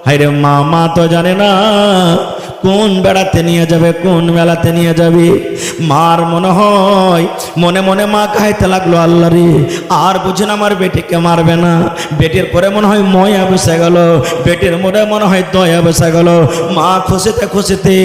হায়রে মা, মা তো জানে না কোন বেড়াতে নিয়ে যাবে, কোন মেলাতে নিয়ে যাবে। মার মনে হয় মনে মনে মা খাইতে লাগলো, আল্লাহ রে আর বুঝেন আমার বেটিকে মারবে না। বেটির পরে মনে হয় ময়া বসে গেল, বেটির মনে হয় দয়া বসে গেল। মা খুশিতে খুশিতে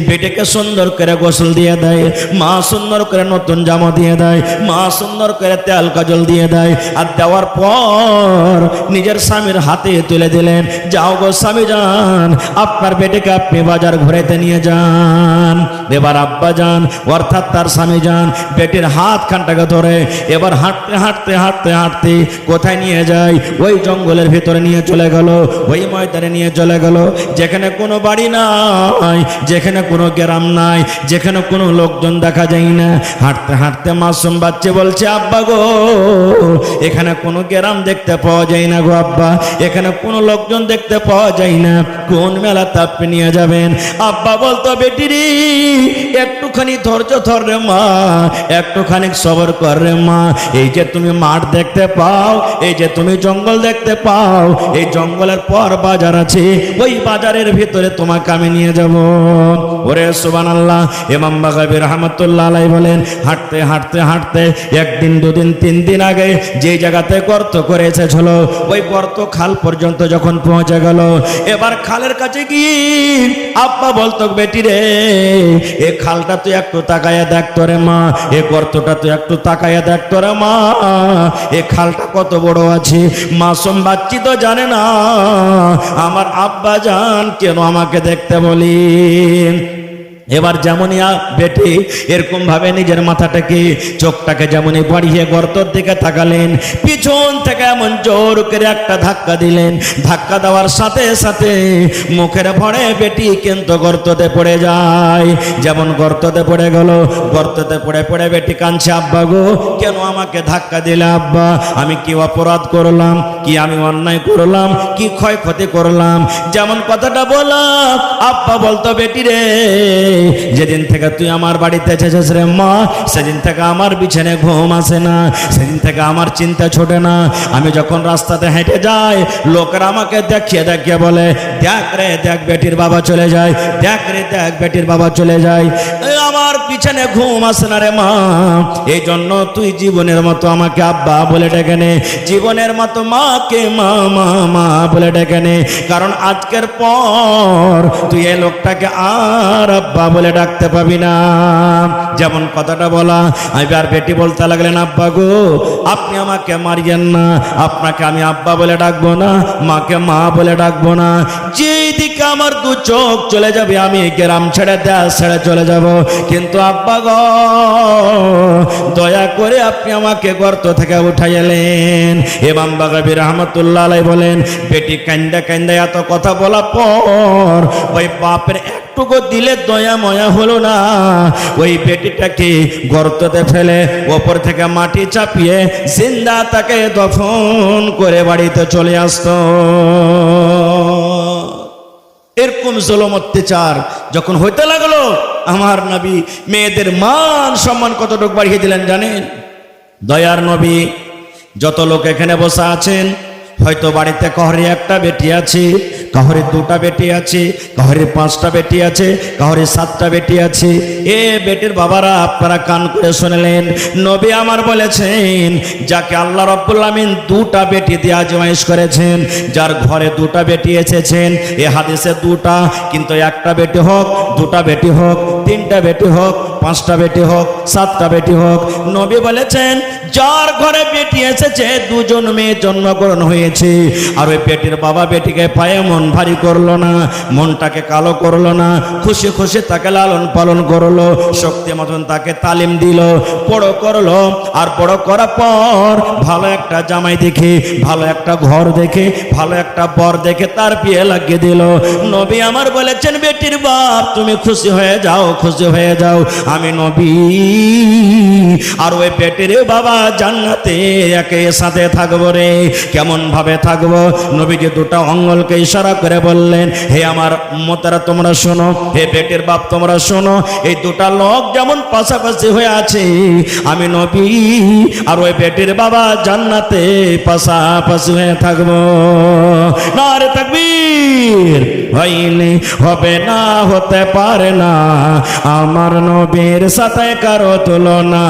বেটিকে সুন্দর করে গোসল দিয়ে দেয়, মা সুন্দর করে নতুন জামা দিয়ে দেয়, মা সুন্দর করে তেল কাজল দিয়ে দেয়। আর দেওয়ার পর নিজের স্বামীর হাতে তুলে দিলেন, যাও গো স্বামী যান, আপনার বেটিকে আপনি বাজার ঘুরেতে নিয়ে যান। এবার আব্বা যান অর্থাৎ তার স্বামী যান বেটির হাত খানটাকে ধরে এবার হাঁটতে হাঁটতে হাঁটতে হাঁটতে কোথায় নিয়ে যায়? ওই জঙ্গলের ভিতরে নিয়ে চলে গেল, ওই ময়দানে নিয়ে চলে গেল, যেখানে কোনো বাড়ি নাই, যেখানে কোনো গ্রাম নাই, যেখানে কোনো লোকজন দেখা যায় না। হাঁটতে হাঁটতে মাসুম বাচ্চা বলছে, আব্বা গো এখানে কোনো গ্রাম দেখতে পাওয়া যায় না গো আব্বা, এখানে কোনো লোকজন দেখতে পাওয়া যায় না, কোন মেলাতে আপনি নিয়ে যাবেন? আব্বা বলতো, বেটি রে একটুখানি ধৈর্য ধর রে মা, একটুখানি সবর কর রে মা। এই যে তুমি মাঠ দেখতে পাও, এই যে তুমি জঙ্গল দেখতে পাও, এই জঙ্গলের পর বাজার আছে, ওই বাজারের ভিতরে তোমাকে আমি নিয়ে যাব। ওরে সুবহানাল্লাহ। ইমাম বাগাবী রাহমাতুল্লাহ আলাইহি বলেন, হাঁটতে হাঁটতে হাঁটতে একদিন দুদিন তিন দিন আগে যে জায়গাতে গর্ত করে এসেছিল ওই গর্ত খাল পর্যন্ত যখন পৌঁছে গেল, এবার খালের কাছে গিয়ে আব্বা বলতো, বেটি রে এ খালটা তুই একটু তাকায়া দেখ তোরে মা, এ গর্তটা তুই একটু তাকায়া দেখ তোরে মা, এ খালটা কত বড় আছে। মাসুম বাচ্চি তো জানে না আমার আব্বা জান কেন আমাকে দেখতে বলি। এবার যেমনই বেটি এরকম ভাবে নিজের মাথাটাকে চোখটাকে যেমনই বাড়িয়ে গর্তর দিকে তাকালেন, পিছন থেকে এমন জোর করে একটা ধাক্কা দিলেন, ধাক্কা দেওয়ার সাথে সাথে মুখের ভরে বেটি কিন্তু গর্ততে পড়ে যায়। যেমন গর্ততে পড়ে গেল, গর্ততে পড়ে পড়ে বেটি কাঁদছে, আব্বা গো কেন আমাকে ধাক্কা দিলে আব্বা, আমি কি অপরাধ করলাম, কি আমি অন্যায় করলাম, কি ক্ষয়ক্ষতি করলাম? যেমন কথাটা বললাম আব্বা বলতো, বেটি রে যেদিন থেকে তুই আমার বাড়িতে এসেছিস রে মা, সেদিন থেকে আমার বিছানায় ঘুম আসে না, সেদিন থেকে আমার চিন্তা ছোটে না। আমি যখন রাস্তাতে হেঁটে যাই লোকেরা আমাকে দেখিয়ে দেখিয়ে বলে, দেখ রে দেখ বেটির বাবা চলে যায়, দেখ রে দেখ বেটির বাবা চলে যায়, আমার পিছনে ঘুম আসে না রে মা। এই জন্য তুই জীবনের মতো আমাকে আব্বা বলে ডেকে নে, জীবনের মতো মাকে মা মা মা বলে ডেকে নে, কারণ আজকের পর তুই এই লোকটাকে আর আব্বা বলে ডাকতে পাবি না। যেমন কথাটা বলা, এবার বেটি বলতে লাগলেন, আব্বা গো আপনি আমাকে মারিয়েন না, আপনাকে আমি আব্বা বলে ডাকবো না, মাকে মা বলে ডাকবো না। যেই দিকে আমার দু চোখ চলে যাবে আমি গ্রাম ছেড়ে দেশ ছেড়ে চলে যাব, কিন্তু আব্বা গো দয়া করে আপনি আমাকে গর্ত থেকে উঠাই এলেন। ইমাম বাগাবী রাহমাতুল্লাহ আলাইহি বলেন, বেটি কান্দা কান্দা এত কথা বলা পর ওই বাপের একটুকু দিলে দয়া ময়া হলো না, ওই বেটিটাকে গর্ততে ফেলে ওপর থেকে মাটি চাপিয়ে জিন্দা তাকে দফন করে বাড়িতে চলে আসতো। এরকম জুলুম অত্যাচার যখন হইতে লাগলো, আমার নবী মেয়েদের মান সম্মান কতটুকু বাড়িয়ে দিলেন জানেন? দয়ার নবী, যত লোক এখানে বসে আছেন হয়তো বাড়িতে কাহরে একটা বেটি আছে, কাহরে দুটা বেটি আছে, কাহরে পাঁচটা বেটি আছে, কাহরে সাতটা বেটি আছে। এ বেটির বাবারা আপনারা কান করে শুনলেন, নবী আমার বলেছেন যাকে আল্লাহ রাব্বুল আমিন দুটা বেটি দিয়ে আজমাইশ করেছেন, যার ঘরে দুটা বেটি এসেছেন, এ হাদিসে দুটা, কিন্তু একটা বেটি হোক, দুটা বেটি হোক, তিনটা বেটি হোক, পাঁচটা বেটি হোক, সাতটা বেটি হোক, নবী বলেছেন যার ঘরে বেটি এসেছে দুজন মেয়ে জন্মগ্রহণ হয়েছে, আর ওই বেটির বাবা বেটিকে পায়ে মন ভারী করলো না, মনটাকে কালো করলো না, খুশি খুশি তাকে লালন পালন করলো, শক্তি মতন তাকে তালিম দিল, বড় করলো। আর বড় করার পর ভালো একটা জামাই দেখে, ভালো একটা ঘর দেখে, ভালো একটা বর দেখে তার বিয়ে লাগিয়ে দিল। নবী আমার বলেছেন, বেটির বাপ তুমি খুশি হয়ে যাও, খুশি হয়ে যাও, আমি নবী আর ওই বেটির বাবা জান্নাতে একে সাথে থাকবো রে। কেমন ভাবে থাকবো? নবীজি দুটা আঙ্গুলকে ইশারা করে বললেন, হে আমার উম্মতেরা তোমরা শোনো, হে বেটির বাপ তোমরা শোনো, এই দুটা লোক যেমন পাশাপাশি হয়ে আছে, আমি নবী আর ওই বেটির বাবা জান্নাতে পাশাপাশি হয়ে থাকবো। নারে তাকবীর। হয়নি, হবে না, হতে পারে না, আমার নবীর সাথে কারো তুলনা।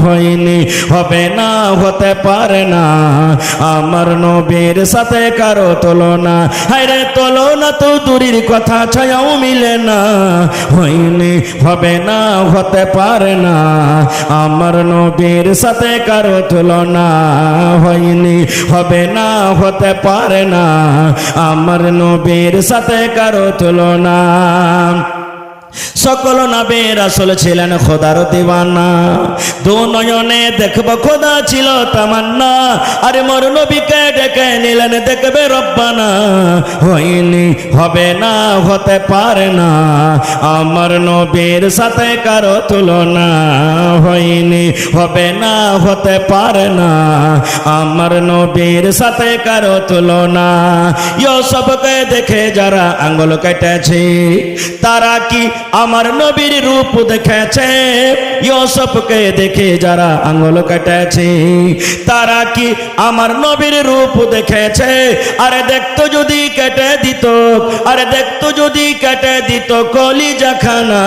হয়নি, হবে না, হতে পারে না, আমার নবীর সাথে কারো তুলনা। হায়রে তুলনা তো দূরের কথা, ছায়াও মিলে না। হয়নি, হবে না, হতে পারে না, আমার নবীর সাথে কারো তুলনা। হয়নি, হবে না, হতে পারে না, আমার নবীর সাথে কারো তুলনা। সকল নবী রাসূল ছিলেন খোদার দিওয়ানা, দু নয়নে দেখব খোদা ছিল তামান্না। আরে মোর নবীকে ডেকে নিলেন দেখবে রব্বানা। হয়নি, হবে না, হতে পারে না, আমার নবীর সাথে কারো তুলনা। হয়নি, হবে না, হতে পারে না, আমার নবীর সাথে কারো তুলনা। ইউসুফকে দেখে যারা আঙ্গুল কেটেছে, তারা কি আমার নবীর রূপ দেখেছে? ইউসুফকে দেখে যারা আঙ্গুল কেটেছে, তারা কি আমার নবীর রূপ দেখেছে? আরে দেখতো যদি কেটে দিত, আরে দেখতো যদি কেটে দিত কলিজা খানা।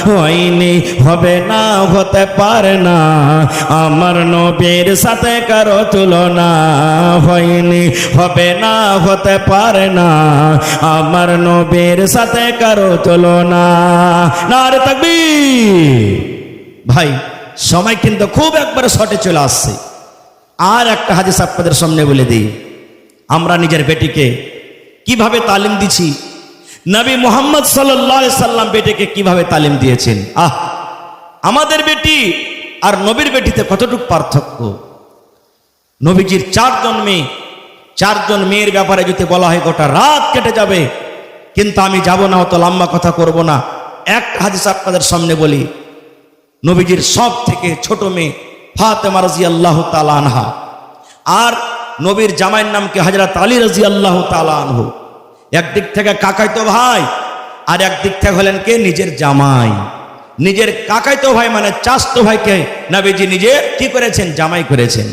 হয়নি, হবে না, হতে পারে না, আমার নবীর সাথে কারো তুলনা। হয়নি, হবে না, হতে পারে না, আমার নবীর সাথে কারো তুলনা। নারে তাকবীর। ভাই সময় কিন্তু খুব একবারে শর্টে চলে আসছে। আর একটা হাদিস আপনাদের সামনে বলে দিই, আমরা নিজের বেটিকে কিভাবে তালিম দিছি, নবী মুহাম্মদ সাল্লাল্লাহু আলাইহি সাল্লাম বেটিকে কিভাবে তালিম দিয়েছেন। আমাদের বেটি আর নবীর বেটিতে কতটুকু পার্থক্য। নবীজির চারজন মেয়ের ব্যাপারে যদি বলা হয় গোটা রাত কেটে যাবে, কিন্তু আমি যাব না, অত লম্বা কথা করব না। একটা হাদিস আপনাদের সামনে বলি। নবীজির সব থেকে ছোট মেয়ে ফাতেমা রাদিয়াল্লাহু তাআলা আনহা, আর নবীর জামাইয়ের নাম কি হযরত আলী রাদিয়াল্লাহু তাআলা আনহু। একদিক থেকে কাকাইতো ভাই, আর একদিক থেকে হলেন কে? নিজের জামাই। নিজের কাকাইতো ভাই মানে চাচতো ভাইকে নবীজি নিজে কি করেছেন? জামাই করেছেন।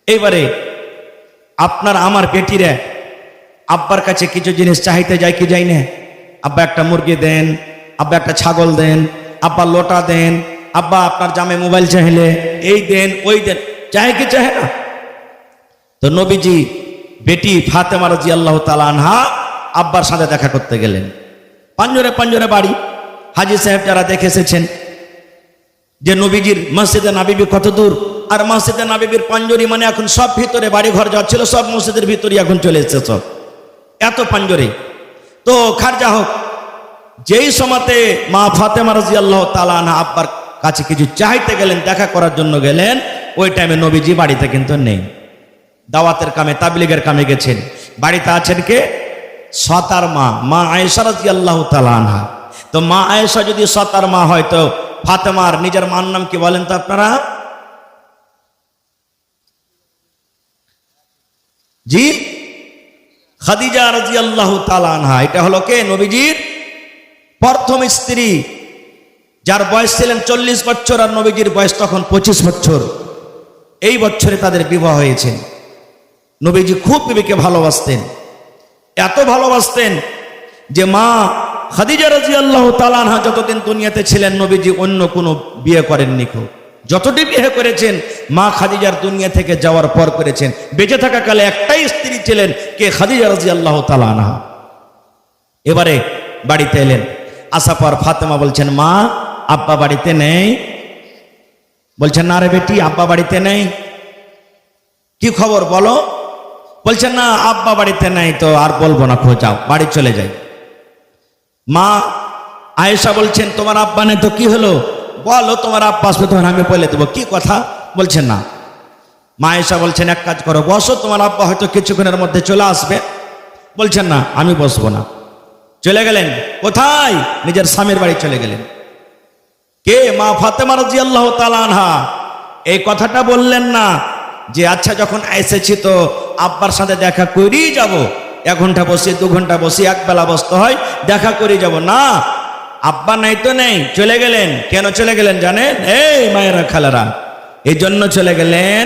এইবারে আপনার আমার বেটিরা আব্বার কাছে কিছু জিনিস চাইতে যায় কি যায় না? আব্বা একটা মুরগি দেন, আব্বা একটা ছাগল দেন, আব্বা লোটা দেন, আব্বা আপনার জামাই মোবাইল চাইলে এই দেন ওই দেন, চাহে কি চাহে না? তো নবীজি বেটি ফাতেমা রাদিয়াল্লাহু তাআলা আনহা আব্বার সাথে দেখা করতে গেলেন। পাঞ্জরে বাড়ি। হাজী সাহেব যারা দেখে এসেছেন যে নবীজির মসজিদে নববী কত দূর, আর মসজিদে নববীর পাঞ্জরি মানে এখন সব ভিতরে, বাড়ি ঘর যা ছিল সব মসজিদের ভিতরে এখন চলে এসেছে, সব এত পাঞ্জরে। তো খারজা হোক, যেই সময়তে মা ফাতেমা রাদিয়াল্লাহু তাআলা আনহা আব্বার কাছে কিছু চাইতে গেলেন, দেখা করার জন্য গেলেন, ওই টাইমে নবীজি বাড়িতে কিন্তু নেই। দাওয়াতের কামে, তাবলীগের কামে গেছেন। বাড়িতে আছেন কে? সতার মা আয়েশা রাদিয়াল্লাহু তাআলা আনহা। তো মা আয়েশা যদি সতার মা হয়, তো ফাতেমার নিজের মার নাম কি বলেন তো আপনারা? জি, খাদিজা রাদিয়াল্লাহু তাআলা আনহা। এটা হলো কে? নবীজির প্রথম স্ত্রী, যার বয়স ছিলেন 40 বছর, আর নবীজির বয়স তখন 25 বছর। এই বছরে তাদের বিবাহ হয়েছে। নবীজি খুব বিবিকে ভালোবাসতেন, এত ভালোবাসতেন যে মা খাদিজা রাদিয়াল্লাহু তাআলা আনহা যতদিন দুনিয়াতে ছিলেন নবীজি অন্য কোনো বিয়ে করেননি। যতটি বিয়ে করেছেন মা খাদিজার দুনিয়া থেকে যাওয়ার পর করেছেন। বেঁচে থাকা কালে একটাই স্ত্রী ছিলেন, কে? খাদিজা রাদিয়াল্লাহু তাআলা আনহা। এবারে বাড়িতে এলেন, আসার পর ফাতেমা বলছেন, মা আব্বা বাড়িতে নেই। বলছেন, না রে বেটি, আব্বা বাড়িতে নেই। কি খবর বলো? বলছেন, না আব্বা বাড়িতে নেই। তো আর বলবো না, যাও বাড়ি চলে যাই। মা আয়েশা বলছেন, তোমার আব্বা নেই তো কি হলো? বলো তোমার আব্বা আসবে তখন আমি বলে দেবো। কি কথা? বলছেন না। মা আয়েশা বলছেন, এক কাজ করো, বসো, তোমার আব্বা হয়তো কিছুক্ষণের মধ্যে চলে আসবে। বলছেন, না আমি বসবো না। চলে গেলেন কোথায়? নিজের স্বামীর বাড়ি চলে গেলেন। কে? মা ফাতেমা রাদিয়াল্লাহু তাআলা আনহা। এই কথাটা বললেন না যে আচ্ছা যখন এসেছি তো আব্বার সাথে দেখা করেই যাব, 1 ঘন্টা বসি, 2 ঘন্টা বসি, এক বেলা বসতে হয়, দেখা করে যাব না। আব্বা নাই তো নেই, চলে গেলেন। কেন চলে গেলেন জানেন? এই মায়েরা খালারা, এই জন্য চলে গেলেন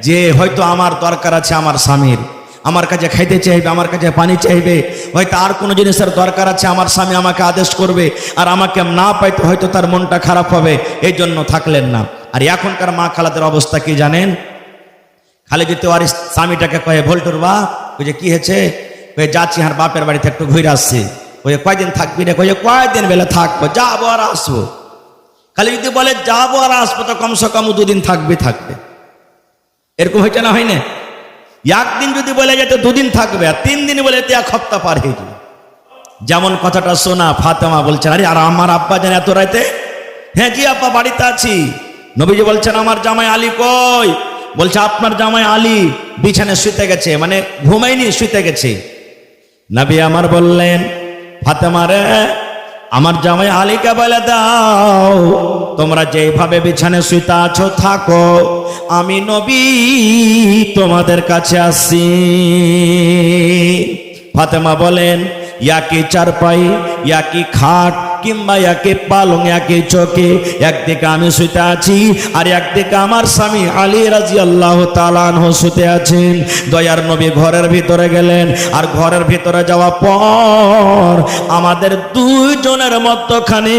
যে হয়তো আমার দরকার আছে আমার স্বামীর, আমার কাছে খাইতে চাইবে, আমার কাছে পানি চাইবে, হয়তো আর কোনো জিনিসের দরকার আছে, আমার স্বামী আমাকে আদেশ করবে, আর আমাকে না পাইতে হয়তো তার মনটা খারাপ হবে, এই জন্য থাকলেন না। আর এখনকার মা খালাদের অবস্থা কি জানেন? খালি যদি আর স্বামীটাকে কয়ে ভোল্টুর বা ওই যে কি হয়েছে, ওই যাচ্ছি আর বাপের বাড়িতে একটু ঘুরে আসছি, ওই কয়দিন থাকবি রে, কয়ে কয়দিন বেলা থাকবো, যাবো আর আসবো। খালি যদি বলে যাবো আর আসবো তো কমসে কম 2 দিন থাকবে। এরকম হয়েছে না, হয় না? একদিন যদি বলে যেত 2 দিন থাকবে, আর 3 দিন বলে 1 সপ্তাহ পার হয়ে যাবে। যেমন কথাটা শোনা ফাতেমা বলছেন, আরে আর আমার আব্বা জানে এত রাতে? হ্যাঁ জি আব্বা বাড়িতে আছি। নবীজি বলছেন আমার জামাই আলী কই? বলছে আপনার জামাই আলী বিছানায় শুতে গেছে, মানে ঘুমাইনি, শুতে গেছে। নবী আমার বললেন, ফাতেমা রে, আমার জামাই আলীকে বলে দাও তোমরা যেভাবে বিছানায় শুতে আছো থাকো, আমি নবী তোমাদের কাছে আসছি। ফাতেমা বলেন, একই চারপাই, একই খাট, কিংবা একই পালং, একই চোখে, একদিকে আমি শুতে আছি আর একদিকে আমার স্বামী আলী রাদিয়াল্লাহু তাআলা আনহু শুতে আছেন। দয়ার নবী ঘরের ভিতরে গেলেন, আর ঘরের ভিতরে যাওয়ার পর আমাদের 2 জনের মধ্যখানে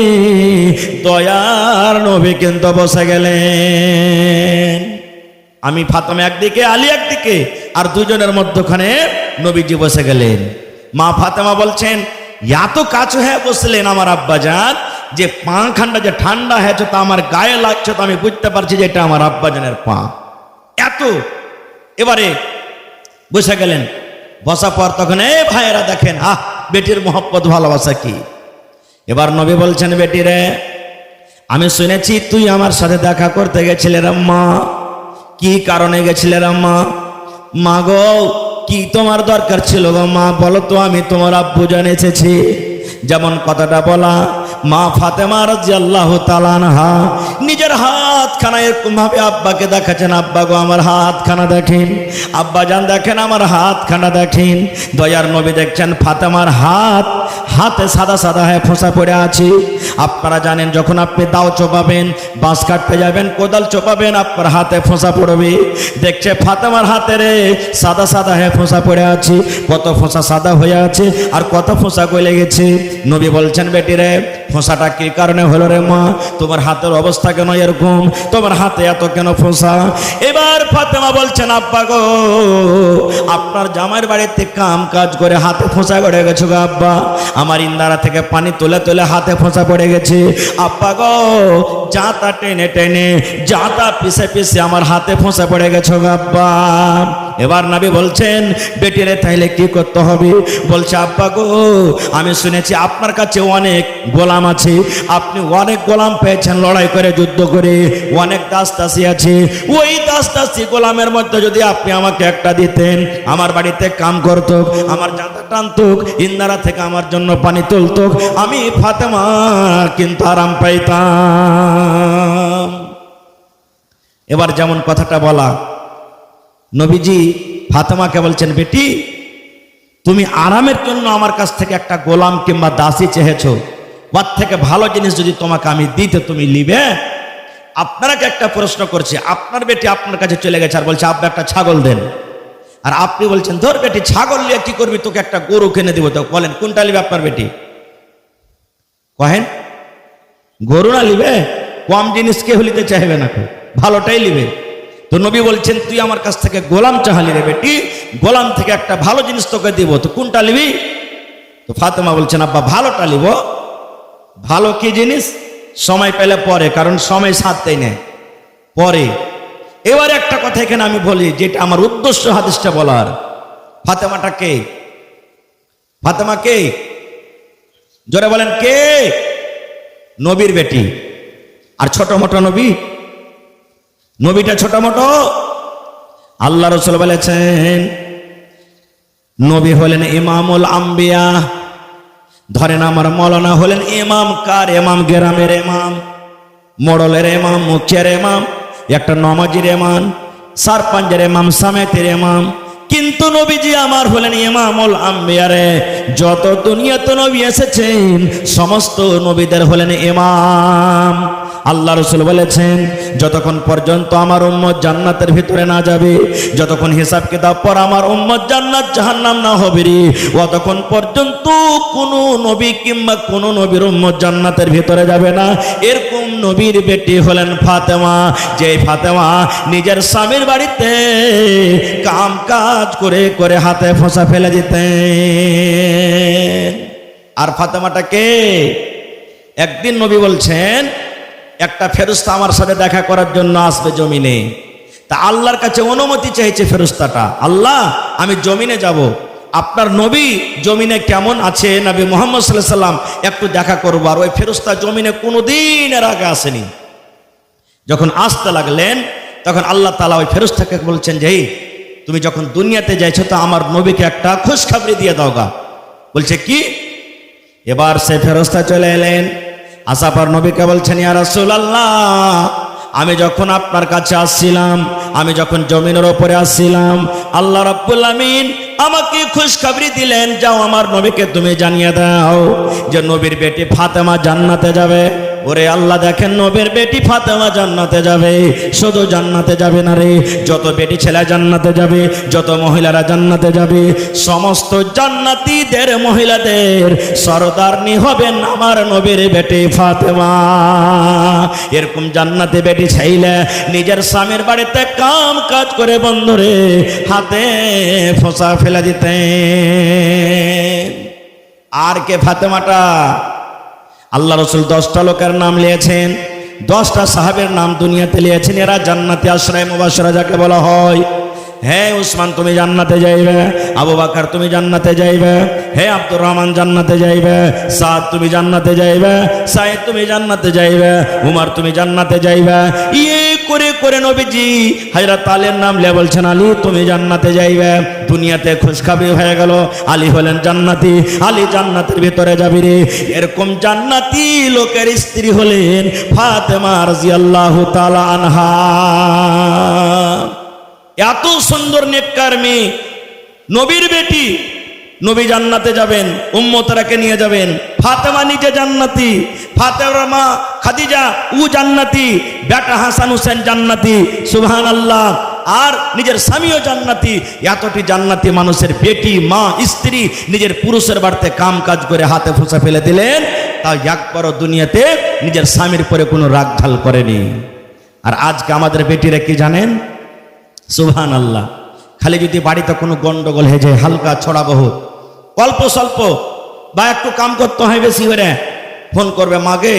দয়ার নবী কিন্তু বসে গেলেন। আমি ফাতেমা একদিকে, আলী একদিকে, আর 2 জনের মধ্যখানে নবীজি বসে গেলেন। মা ফাতেমা বলছেন, এত কাছে হয়ে বসলেন আমার আব্বাজান যে পাখানটা যে ঠান্ডা হয়েছে তা আমার গায়ে লাগছে, তো আমি বুঝতে পারছি যে এটা আমার আব্বাজানের পা। এত এবারে বসে গেলেন। বসা পর তখন এই ভাইয়েরা দেখেন, বেটির মোহব্বত ভালোবাসা কি। এবার নবী বলছেন, বেটি রে, আমি শুনেছি তুই আমার সাথে দেখা করতে গেছিলে আম্মা। কি কারণে গেছিলে আম্মা? মা গো, কি তোমার দরকার ছিল গো মা, বলো তো, আমি তোমার আব্বু জান এসেছি। যেমন কথাটা বলা, মা ফাতেমা রাদিয়াল্লাহু তাআলা আনহা নিজের হাতখানা এরকম ভাবে আব্বাকে দেখাচ্ছেন, আব্বা গো আমার হাতখানা দেখেন, আব্বা জান দেখেন আমার হাতখানা দেখেন। দয়ার নবী দেখছেন ফাতেমার হাতে সাদা সাদা হয়ে ফোঁসা পড়ে আছে। আপনারা জানেন যখন আপনি দাও চোপাবেন, বাঁশ কাটতে যাবেন, কোদাল চোপাবেন, আপনার হাতে ফোঁসা পড়বে। দেখছে ফাতেমার হাতে রে সাদা সাদা হয়ে ফোঁসা পড়ে আছে। কত ফোঁসা সাদা হয়ে আছে আর কত ফোঁসা গলে গেছে। নবী বলছেন, বেটি রে, ফোঁসাটা কি কারণে হলো রে মা? তোমার হাতের অবস্থা কেন এরকম? তোমার হাতে এত কেন ফোঁসা? এবার ফাতেমা বলছেন, আব্বা গো, আপনার জামাইয়ের বাড়িতে কাম কাজ করে হাতে ফোঁসা পড়ে গেছে গো আব্বা। আমার ইন্দারা থেকে পানি তুলে তুলে হাতে ফোঁসা পড়ে গেছে আব্বা গো। জাতা টেনে টেনে, জাতা পিছে পিছে আমার হাতে ফোঁসা পড়ে গেছে গো আব্বা। এবার নবী বলছেন, বেটি রে, তাইলে কি করতে হবে? বলছে, আব্বা গো, আমি শুনেছি আপনার কাছে অনেক গোলাম আছে, আপনি অনেক গোলাম পেয়েছেন লড়াই করে, যুদ্ধ করে, অনেক দাসদাসী আছে। ওই দাসদাসী গোলামের মধ্যে যদি আপনি আমাকে একটা দিতেন, আমার বাড়িতে কাম করত, আমার জাতা টানতুক, ইন্দারা থেকে আমার জন্য পানি তুলতুক, আমি ফাতেমা কিন্তু আরাম পাইতাম। এবার যেমন কথাটা বলা, নবীজি ফাতেমাকে বলছেন, বেটি, তুমি আরামের জন্য আমার কাছ থেকে একটা গোলাম কিংবা দাসী চেয়েছো, ওর থেকে ভালো জিনিস যদি তোমাকে আমি দিতে তুমি নিবে? আপনাকে একটা প্রশ্ন করছে, আপনার বেটি আপনার কাছে চলে গেছে আর বলছে, আব্বা একটা ছাগল দেন, আর আপনি বলছেন, ধর বেটি, ছাগল নিয়ে কি করবি, তোকে একটা গরু কিনে দিব। তো বলেন কোনটা নিবে আপনার বেটি? কহেন, গরু না নিবে? কম জিনিস কেউ নিতে চাইবে না, ভালোটাই নিবে। তো নবী বলছেন, তুই আমার কাছ থেকে গোলাম চাহালি রে বেটি, গোলাম থেকে একটা ভালো জিনিস তোকে দিব, তো কোনটা নিবি? তো ফাতেমা বলছেন, আব্বা ভালোটা নিব। ভালো কি জিনিস সময় পেলে পরে, কারণ সময় সাথেই নেই পরে। এবার একটা কথা এখানে আমি বলি, যেটা আমার উদ্দেশ্য হাদিসটা বলার। ফাতেমাটা কে? ফাতেমা কে? জোরে বলেন কে? নবীর বেটি। আর ছোট মোটো নবী? নবীটা ছোট মোটো? আল্লাহ রাসূল বলেছেন, নবী হলেন ইমামুল আম্বিয়া। ধরেন আমার মৌলানা হলেন ইমাম। কার ইমাম? গ্রামের ইমাম, মোড়লের ইমাম, মুখিয়ার ইমাম, একটা নমাজির ইমাম, সারপাঞ্জের ইমাম, সামেতের ইমাম। কিন্তু নবীজি আমার হলেন ইমামুল আম্বিয়ারে। যত দুনিয়াতে নবী এসেছেন সমস্ত নবীদের হলেন ইমাম। আল্লাহ রাসূল বলেছেন, যতক্ষণ পর্যন্ত আমার উম্মত জান্নাতের ভিতরে না যাবে, যতক্ষণ হিসাব কিতাব পর আমার উম্মত জান্নাত জাহান্নাম না হবে রে, অতক্ষণ পর্যন্ত কোনো নবী কিংবা কোনো নবীর উম্মত জান্নাতের ভিতরে যাবে না। এরকম নবীর বেটি হলেন ফাতেমা, যে ফাতেমা নিজের স্বামীর বাড়িতে কাম কাজ করে করে হাতে ফোঁসা ফেলে দিতেন। আর ফাতেমাটাকে একদিন নবী বলছেন, একটা ফেরেশতা আমার সাথে দেখা করার জন্য আসবে জমিনে। তা আল্লাহর কাছে অনুমতি চাইছে ফেরেশতাটা, আল্লাহ আমি জমিনে যাব, আপনার নবী জমিনে কেমন আছে, নবী মুহাম্মদ সাল্লাল্লাহু আলাইহি সাল্লাম একটু দেখা করবো। আর ওই ফেরেশতা জমিনে কোনোদিন এর আগে আসেনি। যখন আসতে লাগলেন তখন আল্লাহ তাআলা ওই ফেরেশতাকে বলছেন যে, তুমি যখন দুনিয়াতে যাইছো তো আমার নবীকে একটা খুশখবরি দিয়ে দাও গা। বলছে কি? এবার সে ফেরেশতা চলে এলেন, আসার পর নবীকে বলছেন, ইয়া রাসূলুল্লাহ, আমি যখন আপনার কাছে আসছিলাম, আমি যখন জমিনের ওপরে আসছিলাম, আল্লাহ রাব্বুল আমিন আমাকে খুশখবরি দিলেন, যাও আমার নবীকে তুমি জানিয়ে দাও যে নবীর বেটি ফাতেমা জান্নাতে যাবে। ওরে আল্লাহ, দেখেন নবীর বেটি ফাতেমা জান্নাতে যাবে। শুধু জান্নাতে যাবে না রে, যত বেটি ছেলে জান্নাতে যাবে, যত মহিলারা জান্নাতে যাবে, সমস্ত জান্নাতীদের মহিলাদের সরদারনি হবেন আমার নবীর বেটি ফাতেমা। এরকম জান্নাতে বেটি চাইলে নিজের স্বামীর বাড়িতে কাম কাজ করে বন্ধুরে হাতে ফোঁসা ফেলে দিতেন। আর কে ফাতেমাটা? আল্লাহ রাসূল 10টা লোকের নাম নিয়েছেন, 10টা সাহাবের নাম দুনিয়াতে নিয়েছেন, এরা জান্নাতে আশরায়ে মুবাশশারা যাকে বলা হয়। হে উসমান তুমি জান্নাতে যাইবে, আবু বকর তুমি জান্নাতে যাইবে, হে আব্দুর রহমান জান্নাতে যাইবে, সাদ তুমি জান্নাতে যাইবে, সাইদ তুমি জান্নাতে যাইবে, উমর তুমি জান্নাতে যাইবে। ইয়ে করে করে নবীজি হযরত আলীর নাম নিয়ে বলছেন, আলী তুমি জান্নাতে যাইবে। দুনিয়াতে খুশখবরি হয়ে গেল, আলী হলেন জান্নাতি, আলী জান্নাতের ভিতরে যাবে রে। এরকম জান্নাতি লোকের স্ত্রী হলেন ফাতেমা রাদিয়াল্লাহু তাআলা আনহা। এত সুন্দর নেককার মেয়ে, নবীর বেটি, নবী জান্নাতে যাবেন, উম্মতরাকে নিয়ে যাবেন। ফাতেমা নিজে জান্নাতি, ফাতেমার মা খাদিজা ও জান্নাতি, বেটা হাসান হোসেন জান্নাতি, সুবহানাল্লাহ। আর নিজের স্বামীও জান্নাতি। এতটি জান্নাতি মানুষের বেটি, মা, স্ত্রী নিজের পুরুষের বাড়িতে কাম কাজ করে হাতে ফোঁসা ফেলে দিলেন, তাও একবারও দুনিয়াতে নিজের স্বামীর পরে কোনো রাগ ঢাল করেনি। আর আজকে আমাদের বেটিরা কি জানেন? সুবহানাল্লাহ, খালি যদি বাড়িতে কোনো গন্ডগোল হয়ে যায়, হালকা ছড়া বহুত অল্প স্বল্প বা একটু কাম করতে হয় বেশি করে, ফোন করবে, মাগে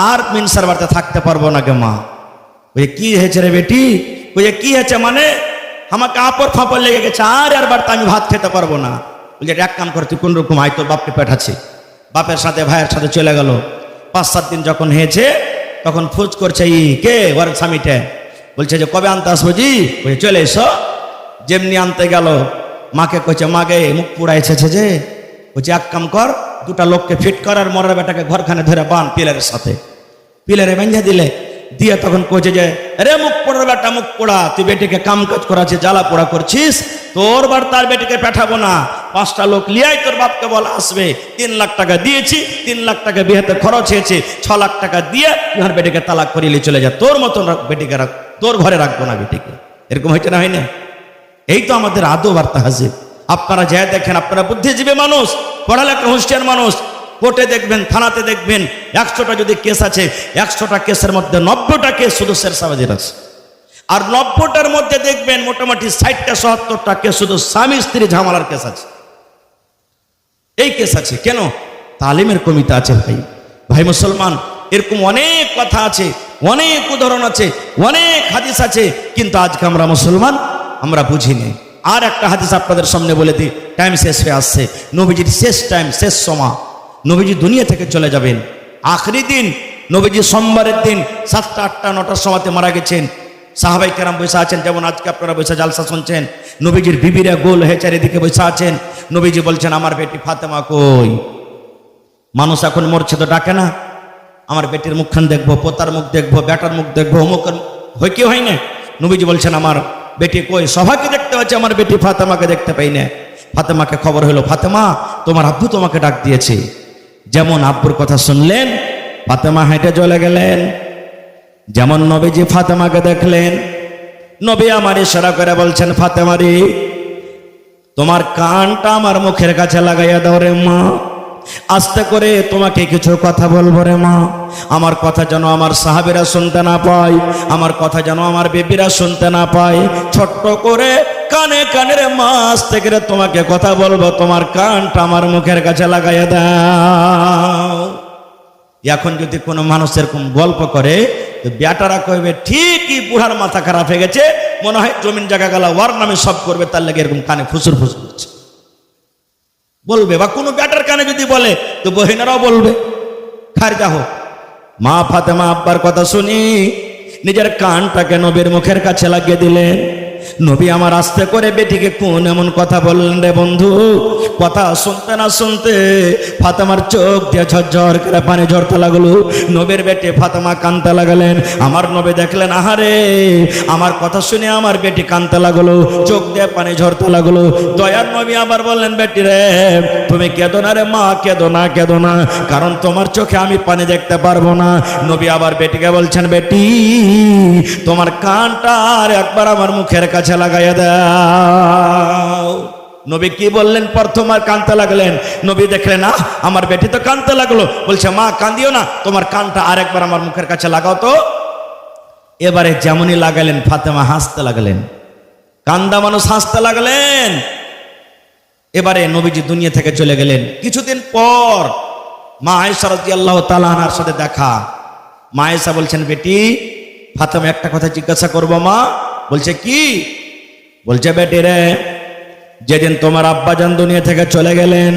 আর মিনসার বাড়িতে থাকতে পারবো না গে মা। ওই কি হয়েছে রে বেটি? ওই কি হয়েছে মানে আমাকে আপর ফাপড় লেগে গেছে, আর বাড়িতে আমি ভাত খেতে পারবো না। ওই যে এক কাম করে তুই কোন রকম আয়, তোর বাপকে পাঠাচ্ছে। বাপের সাথে ভাইয়ের সাথে চলে গেল। 5-7 দিন যখন হয়েছে তখন ফোজ করছে, ই কে ওর স্বামীটা, বলছে যে কবে আনতে আসবো জি? বলছে চলে এসো। যেমনি আনতে গেল মাকে কইছে, মাগে মুখ পুড়া এসেছে যে, বলছে এক কাম কর, 2টা লোককে ফিট কর আর মরার বেটাকে ঘরখানে ধরে বান পিলারের সাথে। পিলারে বেঁধে দিলে, দিয়ে তখন কইছে যে, রে মুখ পোড়ার বেটা, মুখ পোড়া, তুই বেটিকে কাম কাজ করাছিস, জ্বালা পোড়া করছিস, তোর বার তার বেটিকে পাঠাবো না। 5টা লোক লিয়াই তোর বাপকে বলা আসবে, 3 লাখ টাকা দিয়েছি, 3 লাখ টাকা বিয়েতে খরচ হয়েছে, 6 লাখ টাকা দিয়ে তোমার বেটিকে তালাক করিয়ে চলে যা, তোর মতন বেটিকে রাখ, তোর ঘরে রাখবো না বেটিকে। এরকম হয়েছে না, হয় না? এই তো আমাদের আদৌ বার্তা হাজির। আপনারা যা দেখেন, আপনারা বুদ্ধিজীবী মানুষ, পড়ালেখা হুঁশিয়ার মানুষ, কোর্টে দেখবেন, থানাতে দেখবেন, 100টা যদি কেস আছে, 100টা কেসের মধ্যে 90টা কেস শুধু শেরশাবাজির আছে। আর 90টার মধ্যে দেখবেন মোটামুটি 60টা 70টা কেস শুধু স্বামী স্ত্রী ঝামেলার কেস আছে। এই কেস আছে কেন? তালিমের কমিতে আছে। ভাই ভাই মুসলমান, এরকম অনেক কথা আছে, অনেক উদাহরণ আছে, অনেক হাদিস আছে, কিন্তু আজকে আমরা মুসলমান আমরা বুঝিনি। আর একটা হাদিস আপনাদের সামনে বলে দিই, টাইম শেষ হয়ে আসছে। নবীজির শেষ টাইম, শেষ সময়, নবীজি দুনিয়া থেকে চলে যাবেন। আখরি দিন, নবীজি সোমবারের দিন 7টা 8টা 9টার সময়তে মারা গেছেন। সাহাবাই কেরাম বসে আছেন, যেমন আজকে আপনারা বসে জালসা শুনছেন। নবীজির বিবিরা গোল হয়ে চারিদিকে বসে আছেন। নবীজি বলছেন, আমার বেটি ফাতেমা কই? মানুষ এখন মরছে তো ডাকে না, আমার বেটির মুখখান দেখবো, পোতার মুখ দেখবো, বেটার মুখ দেখবো, অমুকের হয় কি হয় না। নবীজি বলছেন, আমার বেটি কই? সবাইকে দেখতে পাচ্ছি, আমার বেটি ফাতেমাকে দেখতে পাই না। ফাতেমাকে খবর হলো, ফাতেমা তোমার আব্বু তোমাকে ডাক দিয়েছে। যেমন আব্বুর কথা শুনলেন, ফাতেমা হেঁটে চলে গেলেন। যেমন নবীজি ফাতেমাকে দেখলেন, নবী আমার ইশারা করে বলছেন, ফাতেমা রে, তোমার কানটা আমার মুখের কাছে লাগাইয়া দাও রে মা, আস্তে করে তোমাকে কিছু কথা বলবো রে মা। আমার কথা যেন আমার সাহাবীরা শুনতে না পায়, আমার কথা যেন আমার বিবিরা শুনতে না পায়। ছোট্ট করে কানে কানে রে মা, আস্তে করে তোমাকে কথা বলবো, তোমার কানটা আমার মুখের কাছে লাগাইয়া দাও। এখন যদি কোনো মানুষ এরকম গল্প করে তো বেটারা কইবে ঠিকই বুড়ার মাথা খারাপ হয়ে গেছে, মনে হয় জমিন জায়গা গেলা ওর নামে সব করবে, তার লাগে এরকম কানে ফুসুর ফুসুর করছে বলবে। বা কোনো বেটার কানে যদি বলে তো বহিনারাও বলবে। খারজা হোক। মা ফাতেমা আব্বার কথা শুনি নিজের কানটাকে নবীর মুখের কাছে লাগিয়ে দিলেন। নবী আমার আস্তে করে বেটিকে কোন এমন কথা বললেন রে বন্ধু, কথা শুনতে না শুনতে ফাতেমার চোখ দিয়ে ঝরঝর করে পানি ঝরতে লাগলো। নবীর বেটি ফাতেমা কাঁদতে লাগলেন। আমার নবী দেখলেন, আহারে, আমার কথা শুনে আমার বেটি কাঁদতে লাগলো, চোখ দিয়ে পানি ঝরতে লাগলো। দয়ার নবী আবার বললেন, বেটি রে, তুমি কেঁদো না রে মা, কেঁদো না, কেঁদো না, কারণ তোমার চোখে আমি পানি দেখতে পারবো না। নবী আবার বেটিকে বলছেন, বেটি, তোমার কানটা আর একবার আমার মুখের কাছে লাগাইয়া দাও। নবী কি বললেন? প্রথম আর কানতে লাগলেন। নবী দেখলেন, না আমার বেটি তো কানতে লাগলো, বলছে, মা কান্দিও না, তোমার কানটা আরেকবার আমার মুখের কাছে লাগাও তো। এবারে যেমনই লাগালেন, ফাতেমা হাসতে লাগলেন। কান্দা মানুষ হাসতে লাগলেন। এবারে নবীজি দুনিয়া থেকে চলে গেলেন। কিছুদিন পর মা আয়েশা রাদিয়াল্লাহু তাআলা আনহার সাথে দেখা। মা আয়েশা বলছেন, বেটি, ফাতেমা একটা কথা জিজ্ঞাসা করবো মা। বলছে, কি? বলছে, বেটি রে, যেদিন তোমার আব্বাজান দুনিয়া থেকে চলে গেলেন,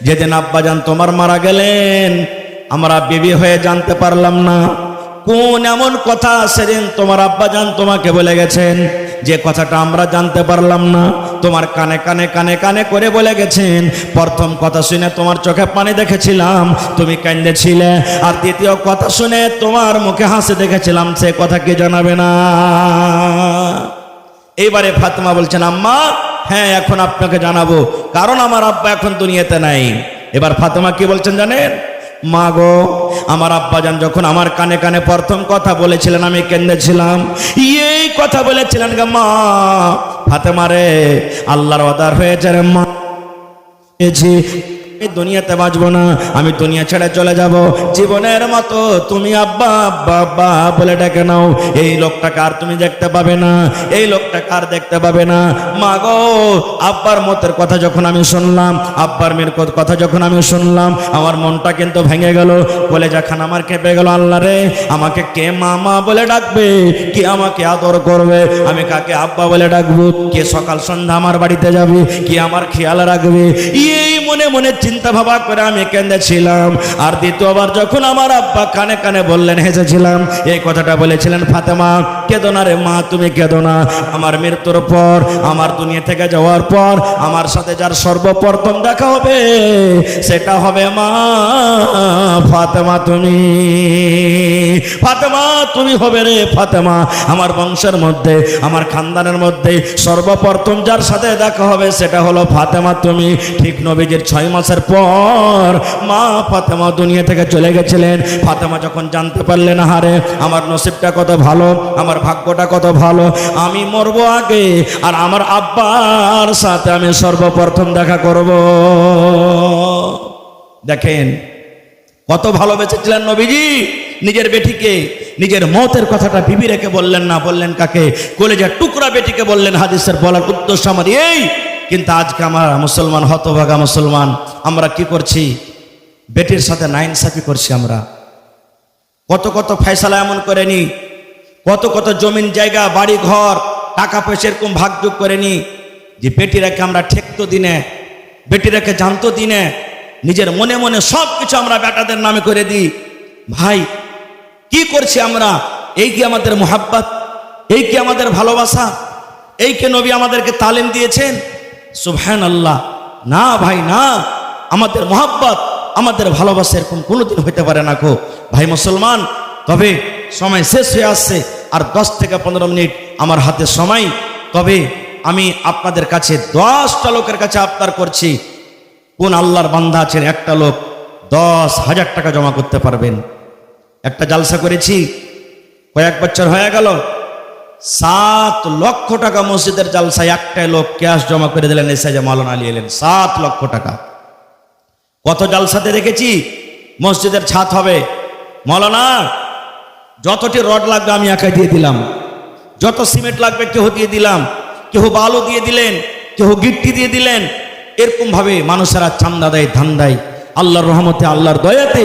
যেদিন আব্বাজান তোমার মারা গেলেন, আমরা বিবি হয়ে জানতে পারলাম না কোন এমন কথা সেদিন তোমার আব্বাজান তোমাকে বলে গেছেন, যে কথাটা আমরা জানতে পারলাম না। তোমার কানে কানে কানে কানে করে বলে গেছেন। প্রথম কথা শুনে তোমার চোখে পানি দেখেছিলাম, তুমি কাঁদেছিলে, আর দ্বিতীয় কথা শুনে তোমার মুখে হাসি দেখেছিলাম, সে কথা কি জানাবে না? এইবারে ফাতেমা বলছেন, আম্মা, হ্যাঁ, এখন আপনাকে জানাবো, কারণ আমার আব্বা এখন দুনিয়াতে নাই। এবার ফাতেমা কি বলছেন জানেন? মা গো, আমার আব্বাজান যখন আমার কানে কানে প্রথম কথা বলেছিলেন, আমি কেঁদেছিলাম। এই কথা বলেছিলেন গা মা। ফাতেমা রে, আল্লাহর ওয়াদা হয়েছে রে মা, দুনিয়াতে বাঁচবো না, আমি দুনিয়া ছেড়ে চলে যাব। জীবনের মতো তুমি আব্বা আব্বা আব্বা বলে ডেকে নাও। এই লোকটাকে আর তুমি দেখতে পাবে না, এই লোকটাকে আর দেখতে পাবে না। মা গো, আব্বার মতের কথা যখন আমি শুনলাম, আব্বার মেয়ের কথা যখন আমি শুনলাম, আমার মনটা কিন্তু ভেঙে গেল, কলেজাখান আমার কেঁপে গেল। আল্লাহ রে, আমাকে কে মামা বলে ডাকবে, কে আমাকে আদর করবে, আমি কাকে আব্বা বলে ডাকবো, কে সকাল সন্ধ্যা আমার বাড়িতে যাবে, কে আমার খেয়াল রাখবে, এই মনে মনে চিন্তা ভাবা করে আমি কেঁদেছিলাম। আর দ্বিতীয়বার যখন আমার আব্বা কানে কানে বললেন, হেসেছিলাম। এই কথাটা বলেছিলেন, ফাতেমা, কেঁদো না রে মা, তুমি কেঁদো না। আমার মৃত্যুর পর, আমার দুনিয়া থেকে যাওয়ার পর আমার সাথে যার সর্বপ্রথম দেখা হবে, সেটা হবে মা ফাতেমা। তুমি ফাতেমা, তুমি হবে রে ফাতেমা। আমার বংশের মধ্যে, আমার খানদানের মধ্যে সর্বপ্রথম যার সাথে দেখা হবে, সেটা হলো ফাতেমা তুমি। ঠিক নবীজির 6 মাসের পর মা ফাতেমা দুনিয়া থেকে চলে গেছিলেন। ফাতেমা যখন জানতে পারলেন, হারে, আমার নসিবটা কত ভালো, আমার ভাগ্যটা কত ভালো, আমি মরবো আগে, আর আমার আব্বার সাথে আমি সর্বপ্রথম দেখা করব। দেখেন কত ভালোবেসেছিলেন নবীজি নিজের বেটিকে। নিজের মতের কথাটা বিবি রেখে বললেন না, বললেন কাকে? কলেজার টুকরা বেটিকে বললেন। হাদিসের বলার উদ্দেশ্য আমার এই। কিন্তু আজকে আমার মুসলমান, হতভাগা মুসলমান, আমরা কি করছি? বেটির সাথে নাইনসাফি করছি। আমরা কত কত ফয়সালা এমন করে নি, কত কত জমিন জায়গা বাড়ি ঘর টাকা পয়সা এরকম ভাগযোগ করে নি যে বেটিরাকে আমরা ঠেকতো দিনে, বেটিরাকে জানতো দিনে, নিজের মনে মনে সব কিছু আমরা বেটাদের নামে করে দিই। ভাই, কি করছি আমরা? এই কি আমাদের মোহাব্বত? এই কি আমাদের ভালোবাসা? এই কি নবী আমাদেরকে তালিম দিয়েছেন? সুবহানাল্লাহ। না ভাই, না। আমাদের মোহাব্বত, আমাদের ভালোবাসা এরকম কোনোদিন হইতে পারে না গো ভাই মুসলমান। তবে সময় শেষ হয়ে আসছে, আর 10 থেকে 15 মিনিট আমার হাতে সময়। তবে আমি আপনাদের কাছে 10টা লোকের কাছে আবদার করছি, কোন আল্লাহর বান্দা আছেন একটা লোক 10,000 টাকা জমা করতে পারবেন? একটা জালসা করেছি, কয়েক বছর হয়ে গেল, 7 লক্ষ টাকা মসজিদের জালসায় একটাই লোক ক্যাশ জমা করে দিলেন, এসে যে মাওলানা আলী এলেন, 7 লক্ষ টাকা। কত জালসাতে দেখেছি মসজিদের ছাদ হবে, মাওলানা যতটি রড লাগবে আমি একাই দিয়ে দিলাম, যত সিমেন্ট লাগবে কেউ দিয়ে দিলাম, কেউ বালু দিয়ে দিলেন, কেউ গিট্টি দিয়ে দিলেন। এরকম ভাবে মানুষেরা চান্দা দেয়, ধান দেয়। আল্লাহর রহমতে, আল্লাহর দয়াতে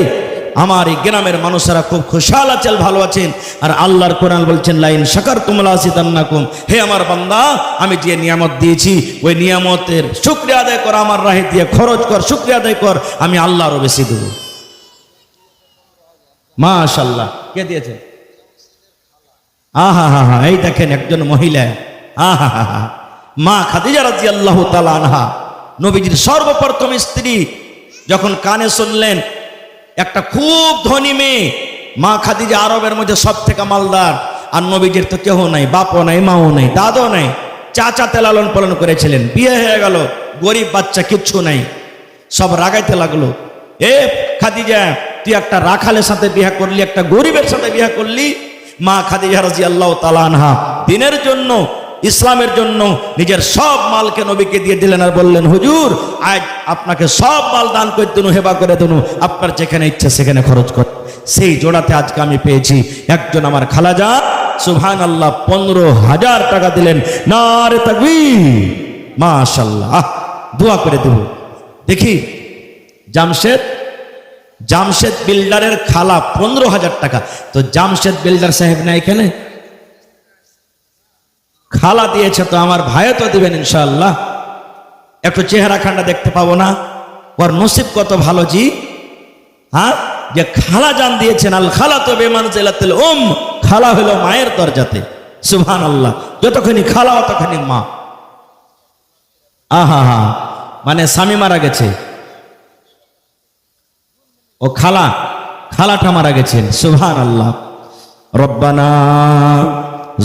আমার এই গ্রামের মানুষেরা খুব খুশহাল আছেন, ভালো আছেন। আর আল্লাহর কোরআন বলছেন, লাইন শাকারতুম লাযিদান্নাকুম, হে আমার বান্দা আমি যে নিয়ামত দিয়েছি ওই নিয়ামতের শুকরিয়া আদায় কর, আমার রাহে দিয়ে খরচ কর, শুকরিয়া আদায় কর, আমি আল্লাহ আরো বেশি দেব। মাশাআল্লাহ। কে দিয়েছে? আহা হা হা, এই দেখেন একজন মহিলা, আহা হা হা, মা খাদিজা রাদিয়াল্লাহু তাআলা আনহা, নবীজির সর্বপ্রথম স্ত্রী। যখন কানে শুনলেন একটা খুব ধনী মেয়ে, মা খাদিজা আরবের মধ্যে সব থেকে মালদার, আর নবীজির তো কেউ নাই, বাপও নাই, মাও নাই, দাদও নাই, চাচাতে লালন পালন করেছিলেন। বিয়ে হয়ে গেল, গরিব বাচ্চা, কিচ্ছু নাই। সব রাগাইতে লাগলো, এ খাদিজা তুই একটা রাখালের সাথে বিয়ে করলি, একটা গরিবের সাথে বিয়ে করলি। মা খাদিজা রাদিয়াল্লাহু তাআলা আনহা দিনের জন্য, ইসলামের জন্য নিজের সব মালকে নবীকে দিয়ে দিলেন, আর বললেন, হুজুর আজ আপনাকে সব মাল দান করে দেনু, হেবা করে দেনু, আপনার যেখানে ইচ্ছা সেখানে খরচ কর। সেই জোড়াতে আজকে আমি পেয়েছি একজন আমার খালাজা, সুবহানাল্লাহ, 15,000 টাকা দিলেন। নারে তাকবীর, মাশাআল্লাহ। দোয়া করে দেব। দেখি জামশেদ বিল্ডারের খালা 15,000 টাকা। তো জামশেদ বিল্ডার সাহেব না এখানে, খালা দিয়েছে, তো আমার ভাইও তো দিবেন ইনশাআল্লাহ। একটু চেহারা খান্ডা দেখতে পাবো না? ওর নসিব কত ভালো জি, হ্যাঁ, যে খালা জান দিয়েছেন। আল খালা তো বিমানজিলাতিল খালা হলো মায়ের দরজাতে। সুবহানাল্লাহ। যতখানি খালা ততখানি মা। আহা হা, মানে স্বামী মারা গেছে, ও খালাটা মারা গেছেন। সুবহানাল্লাহ। রব্বানা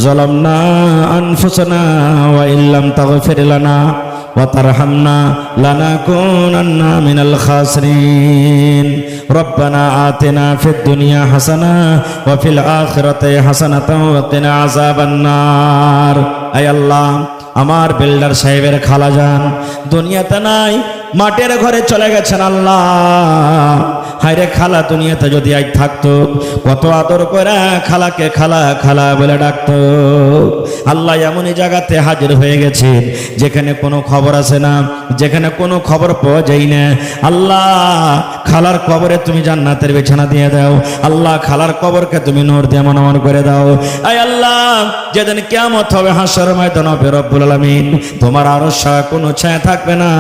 যালামনা আনফুসানা ওয়া ইল্লাম তাগফির লানা ওয়া তারহামনা লানাকুনান্না মিনাল খাসিরিন। রব্বানা আতিনা ফিদ দুনিয়া হাসানা ওয়া ফিল আখিরাতি হাসানাতাও ওয়া কিনা আযাবান নার। আয় আল্লাহ, আমার বিল্ডার সাহেবের খালাজান দুনিয়াতে নাই, মাটির ঘরে চলে গেছেন। আল্লাহ হায়রে, খালা দুনিয়াতে যদি আজ থাকতো, কত আদর করে খালাকে খালা খালা বলে ডাকতো। আল্লাহ এমনই জায়গাতে হাজির হয়ে গেছেন যেখানে কোনো খবর আছে না, যেখানে কোনো খবর পাওয়া যায় না। আল্লাহ খালার কবরে তুমি জান্নাতের বিছানা দিয়ে দাও। আল্লাহ খালার কবরকে তুমি নূর দিয়ে মনোমন করে দাও। আয় আল্লাহ, যেদিন কিয়ামত হবে, হাসর ময়দান হবে, রব্বুল আলামিন তোমার আরশ কোনো ছায়া থাকবে না।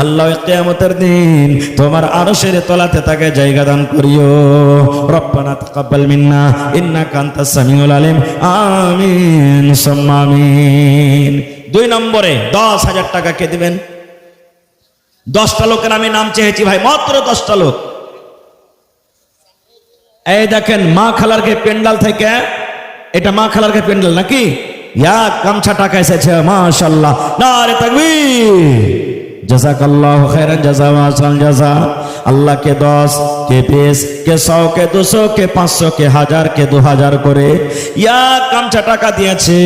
আল্লাহ কিয়ামতের দিন তোমার আরশের তলাতে তাকে জায়গা দান করিও। রব্বানা তাকাব্বাল মিন্না ইন্নাকা আনতাস সামিউল আলিম। আমিন সুম্মা আমিন। 2 নম্বরে 10,000 টাকা কে দিবেন? 10টা লোকের আমি নাম চেয়েছি ভাই, মাত্র 10টা লোক। এই দেখেন মা খালারকে পেন্ডাল থেকে, এটা মা খালারকে পেন্ডাল নাকি? ইয়া গামছা টাকা এসেছে, মাশাআল্লাহ, নারে তাকবীর। জাযাকাল্লাহু খাইরান জাযা ওয়া আহসান জাযা। আল্লাহ কে 10, কে 20, কে 100, কে 200, কে 500, কে 1000, কে 2000 করে ইয়া গামছা টাকা দিয়েছে।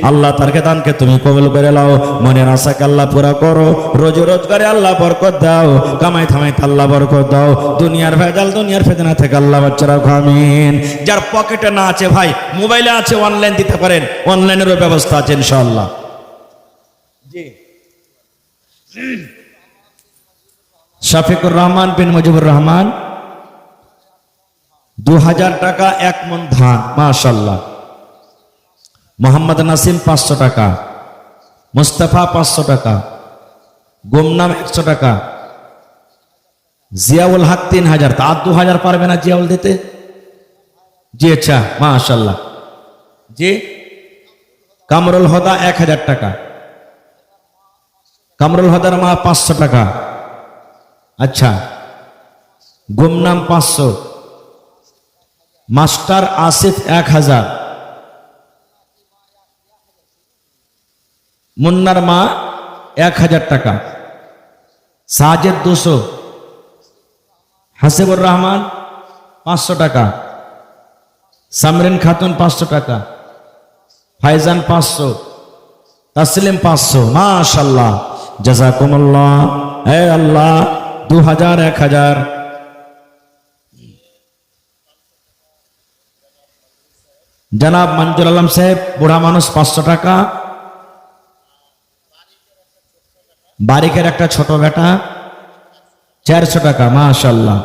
আল্লাহ তারকে দানকে তুমি কবুল করে নাও, মনের আশাকে আল্লাহ পুরা করো, রোজি রোজগারে আল্লাহ বরকত দাও, কামাই থামাইতে আল্লাহ বরকত দাও, দুনিয়ার ভেজাল দুনিয়ার ফিতনা থেকে আল্লাহ বাঁচিয়ে রাখো। আমিন। যার পকেটে না আছে ভাই, মোবাইলে আছে, অনলাইন দিতে পারেন, অনলাইনেরও ব্যবস্থা আছে ইনশাআল্লাহ। জি, শফিকুর রহমান বিন মুজিবুর রহমান 2000 টাকা, 1 মণ ধান, মাশাআল্লাহ। মোহাম্মদ নাসিম 500 টাকা, মুস্তাফা 500 টাকা, গুমনাম 100 টাকা, জিয়াউল হক 3000। তা 2000 পারবে না জিয়াউল দিতে? জি আচ্ছা, মাশাআল্লাহ। জি, কামরুল হুদা 1000 টাকা, কামরুল হুদার মা 500 টাকা। আচ্ছা, গুমনাম 500, মাস্টার আসিফ 1000, মুন্নার মা 1000 টাকা, সাজেদ 200, হাসিবুর রহমান 500 টাকা, সামরিন খাতুন 500 টাকা, ফাইজান 500, তাসলিম 500, মাশাআল্লাহ, জাযাকুমুল্লাহ। হে আল্লাহ, 2000, 1000। জনাব মঞ্জুর আলম সাহেব, বুড়া মানুষ, 500 টাকা। বারিকের একটা ছোট বেটা, 400 টাকা, মাশাআল্লাহ।